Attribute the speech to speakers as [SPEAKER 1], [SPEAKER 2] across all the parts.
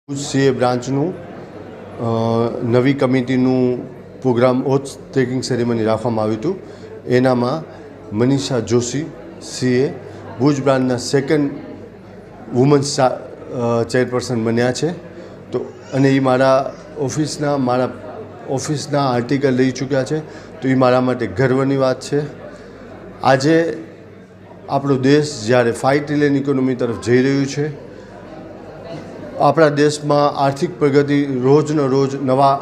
[SPEAKER 1] CA બ્રાન્ચનું નવી કમિટીનું programme oath taking ceremony રાખવામાં આવ્યું હતું. એનામાં મનીષા જોશી સીએ ભુજ બ્રાન્ચના સેકન્ડ વુમન્સ ચેરપર્સન બન્યા છે. તો અને એ મારા ઓફિસના આર્ટિકલ લઈ ચૂક્યા છે. તો એ મારા માટે ગર્વની વાત છે. આજે આપણો દેશ જ્યારે 5 ટ્રિલિયન ઇકોનોમી તરફ જઈ રહ્યું છે, આપણા દેશમાં આર્થિક પ્રગતિ રોજનો રોજ નવા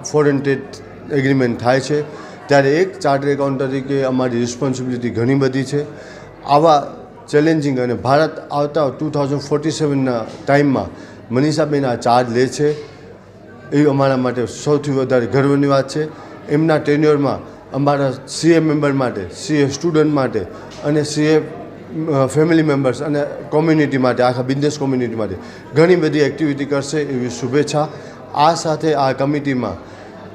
[SPEAKER 1] ફોરેન ટ્રેડ એગ્રીમેન્ટ થાય છે, ત્યારે એક ચાર્ટર્ડ એકાઉન્ટ તરીકે અમારી રિસ્પોન્સિબિલિટી ઘણી બધી છે. આવા ચેલેન્જિંગ અને ભારત આવતા 2047ના ટાઈમમાં મનીષાબેન આ ચાર્જ લે છે, એ અમારા માટે સૌથી વધારે ગર્વની વાત છે. એમના ટેન્યોરમાં અમારા સીએ મેમ્બર માટે, સીએ સ્ટુડન્ટ માટે અને સીએ ફેમિલી મેમ્બર્સ અને કોમ્યુનિટી માટે, આખા બિઝનેસ કોમ્યુનિટી માટે ઘણી બધી એક્ટિવિટી કરશે એવી શુભેચ્છા. આ સાથે આ કમિટીમાં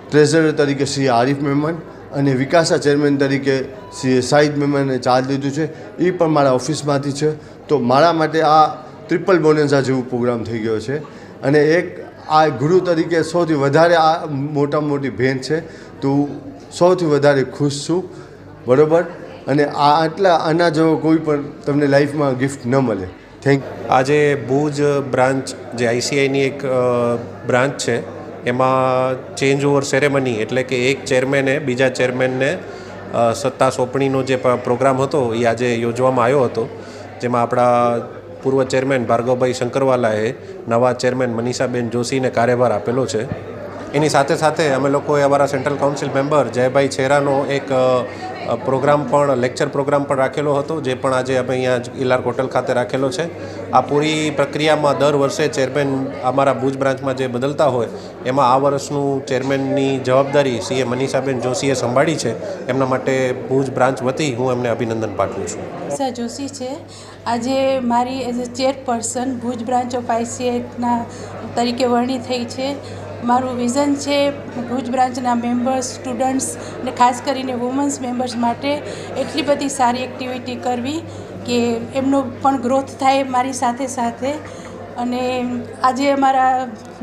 [SPEAKER 1] ટ્રેઝરર તરીકે સીએ આરિફ મેમન અને વિકાસા ચેરમેન તરીકે સીએ સાહિદ મેમને ચાર્જ લીધું છે. એ પણ મારા ઓફિસમાંથી છે. તો મારા માટે આ ટ્રિપલ બોનેન્ઝા જેવો પ્રોગ્રામ થઈ ગયો છે. અને એક આ ગુરુ તરીકે સૌથી વધારે આ મોટી ભેટ છે. તો સૌથી વધારે ખુશ છું. બરાબર. અને આના જેવો કોઈ પણ તમને લાઈફમાં ગિફ્ટ ન મળે. Thank you.
[SPEAKER 2] આજે ભુજ બ્રાન્ચ જે આઈસીઆઈની એક બ્રાન્ચ છે, એમાં ચેન્જ ઓવર સેરેમની એટલે કે એક ચેરમેને બીજા ચેરમેનને સત્તા સોંપણીનો જે પ્રોગ્રામ હતો એ આજે યોજવામાં આવ્યો હતો, જેમાં આપણા પૂર્વ ચેરમેન ભાર્ગવભાઈ શંકરવાલાએ નવા ચેરમેન મનીષાબેન જોશીને કાર્યભાર આપેલો છે. એની સાથે સાથે અમે લોકોએ અમારા સેન્ટ્રલ કાઉન્સિલ મેમ્બર જયભાઈ છેરાનો એક પ્રોગ્રામ પણ લેક્ચર પ્રોગ્રામ પણ રાખેલો હતો, જે પણ આજે અમે અહીંયા ઇલાર હોટલ ખાતે રાખેલો છે. આ પૂરી પ્રક્રિયામાં દર વર્ષે ચેરમેન અમારા ભુજ બ્રાન્ચમાં જે બદલતા હોય એમાં આ વર્ષનું ચેરમેનની જવાબદારી સીએ મનીષાબેન જોશીએ સંભાળી છે. એમના માટે ભુજ બ્રાન્ચ વતી હું એમને અભિનંદન પાઠવું છું.
[SPEAKER 3] મનીષા જોશી છે. આજે મારી as a chairperson Bhuj branch of આઈસીઆઈના તરીકે વરણી થઈ છે. મારું વિઝન છે ભુજ બ્રાન્ચના મેમ્બર્સ, સ્ટુડન્ટ્સ અને ખાસ કરીને વુમન્સ મેમ્બર્સ માટે એટલી બધી સારી એક્ટિવિટી કરવી કે એમનો પણ ગ્રોથ થાય મારી સાથે સાથે. અને આજે અમારા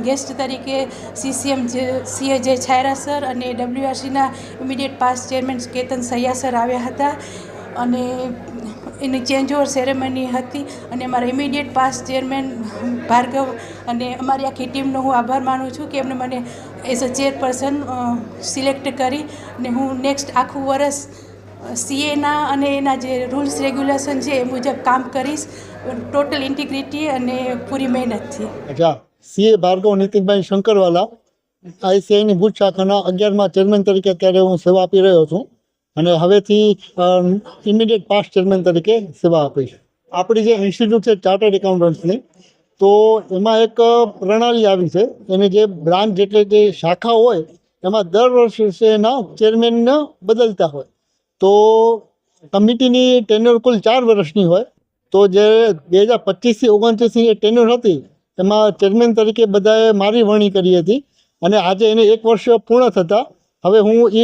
[SPEAKER 3] ગેસ્ટ તરીકે સીસીએમ સીએ જે છાયરા સર અને ડબ્લ્યુઆરસીના immediate past chairman Ketan Saiya sir આવ્યા હતા. અને એની ચેન્જ ઓવર સેરેમની હતી. અને અમારા ઇમિડિયેટ પાસ્ટ ચેરમેન ભાર્ગવ અને અમારી આખી ટીમનો હું આભાર માનું છું કે એમને મને એઝ અ ચેરપર્સન સિલેક્ટ કરી. અને હું નેક્સ્ટ આખું વર્ષ સીએના અને એના જે રૂલ્સ રેગ્યુલેશન છે એ મુજબ કામ કરીશ, ટોટલ ઇન્ટિગ્રિટી અને પૂરી મહેનતથી.
[SPEAKER 4] સીએ ભાર્ગવ નીતિનભાઈ શંકરવાલા, આઈસીઆઈની ભુજ શાખાના 11મા ચેરમેન તરીકે અત્યારે હું સેવા આપી રહ્યો છું. અને હવેથી ઇમિડિયેટ પાસ્ટ ચેરમેન તરીકે સેવા આપીશ. આપણી જે ઇન્સ્ટિટ્યૂટ છે ચાર્ટર્ડ એકાઉન્ટન્ટ્સની, તો એમાં એક પ્રણાલી આવી છે. એની જે બ્રાન્ચ એટલે જે શાખા હોય એમાં દર વર્ષે એના ચેરમેનને બદલતા હોય. તો કમિટીની ટેન્યોર કુલ 4 વર્ષની હોય. તો જે 2025થી 29ની એ ટેન્યોર હતી એમાં ચેરમેન તરીકે બધાએ મારી વરણી કરી હતી. અને આજે એને 1 વર્ષ પૂર્ણ થતાં હવે હું એ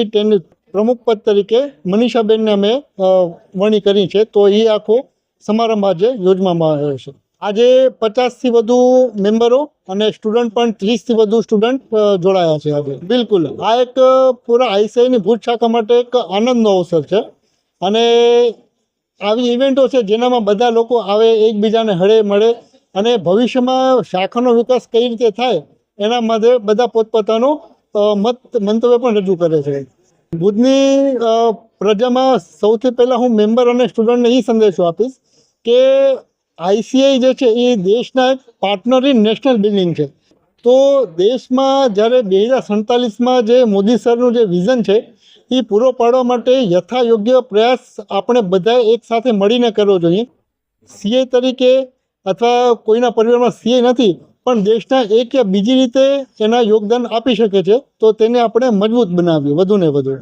[SPEAKER 4] પ્રમુખ પદ તરીકે મનીષાબેનને અમે વરણી કરી છે. તો એ આખો સમારંભ આજે યોજવામાં આવ્યો છે. આજે 50થી વધુ મેમ્બરો અને સ્ટુડન્ટ પણ 30થી વધુ સ્ટુડન્ટ જોડાયા છે આજે. બિલકુલ આ એક પૂરા આઈસીઆઈની ભુજ શાખા માટે એક આનંદનો અવસર છે. અને આવી ઇવેન્ટો છે જેનામાં બધા લોકો આવે, એકબીજાને હળે મળે અને ભવિષ્યમાં શાખાનો વિકાસ કઈ રીતે થાય એના માટે બધા પોતપોતાનો મંતવ્ય પણ રજૂ કરે છે. ભુજની પ્રજામાં સૌથી પહેલાં હું મેમ્બર અને સ્ટુડન્ટને એ સંદેશો આપીશ કે આઈસીઆઈ જે છે એ દેશના એક પાર્ટનર ઇન નેશનલ બિલ્ડિંગ છે. તો દેશમાં જ્યારે 2047માં જે મોદી સરનું જે વિઝન છે એ પૂરો પાડવા માટે યથાયોગ્ય પ્રયાસ આપણે બધાએ એક સાથે મળીને કરવો જોઈએ. સીએ તરીકે અથવા કોઈના પરિવારમાં સીએ નથી પણ દેશના એક યા બીજી રીતે એના યોગદાન આપી શકે છે. તો તેને આપણે મજબૂત બનાવીએ વધુને વધુ.